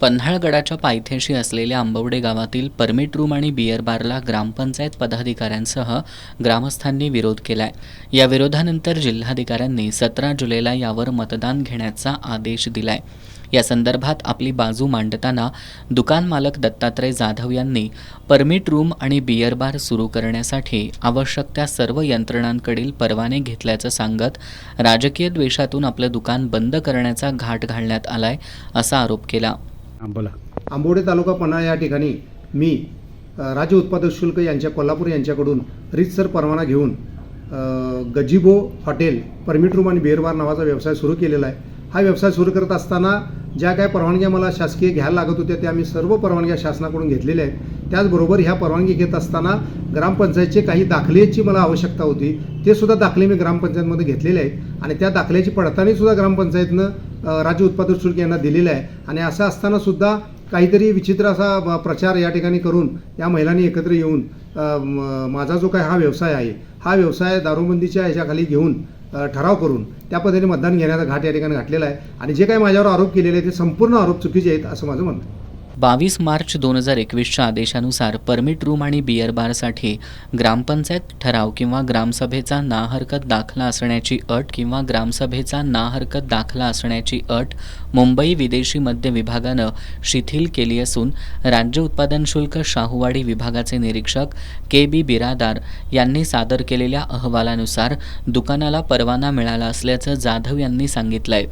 पन्हाळगडाच्या पायथ्याशी असलेल्या आंबवडे गावातील परमिट रूम आणि बियर बारला ग्रामपंचायत पदाधिकाऱ्यांसह ग्रामस्थांनी विरोध केलाय. या विरोधानंतर जिल्हाधिकाऱ्यांनी 17 जुलैला यावर मतदान घेण्याचा आदेश दिलाय. या संदर्भात आपली बाजू मांडताना दुकान मालक दत्तात्रय जाधव यांनी परमिट रूम आणि बियर बार सुरू करण्यासाठी आवश्यक त्या सर्व यंत्रणांकडील परवाने घेतल्याचं सांगत राजकीय द्वेषातून आपलं दुकान बंद करण्याचा घाट घालण्यात आलाय असा आरोप केला. बोला. आंबवडे तालुका पन्हाळ या ठिकाणी मी राज्य उत्पादक शुल्क यांच्या कोल्हापूर यांच्याकडून रीतसर परवाना घेऊन गजिबो हॉटेल परमिट रूम आणि बिअर बार नावाचा व्यवसाय सुरू केलेला आहे. हा व्यवसाय सुरू करत असताना ज्या काय परवानग्या मला शासकीय घ्यायला लागत होत्या त्या मी सर्व परवानग्या शासनाकडून घेतलेल्या आहेत. त्याचबरोबर ह्या परवानगी घेत असताना ग्रामपंचायतचे काही दाखलेची मला आवश्यकता होती, ते सुद्धा दाखले मी ग्रामपंचायतमध्ये घेतलेले आहेत आणि त्या दाखल्याची पडताळणीसुद्धा ग्रामपंचायतनं राज्य उत्पादक शुल्क यांना दिलेलं आहे. आणि असं असताना सुद्धा काहीतरी विचित्र असा प्रचार या ठिकाणी करून या महिलांनी एकत्र येऊन माझा जो काय हा व्यवसाय आहे हा व्यवसाय दारूबंदीच्या ह्याच्याखाली घेऊन ठराव करून त्या पद्धतीने मतदान घेण्याचा घाट या ठिकाणी घातलेला आहे. आणि जे काही माझ्यावर आरोप केलेले आहेत ते संपूर्ण आरोप चुकीचे आहेत असं माझं म्हणणं आहे. 22 मार्च 2021च्या आदेशानुसार परमिट रूम आणि बियर बारसाठी ग्रामपंचायत ठराव किंवा ग्रामसभेचा ना हरकत दाखला असण्याची अट किंवा ग्रामसभेचा ना हरकत दाखला असण्याची अट मुंबई विदेशी मद्य विभागानं शिथिल केली असून राज्य उत्पादन शुल्क शाहूवाडी विभागाचे निरीक्षक KB बिरादार यांनी सादर केलेल्या अहवालानुसार दुकानाला परवाना मिळाला असल्याचं जाधव यांनी सांगितलंय.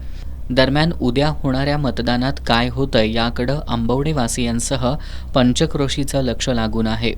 दरम्यान उद्या होणाऱ्या मतदानात काय होतंय याकडं आंबवडेवासियांसह पंचक्रोशीचं लक्ष लागून आहे.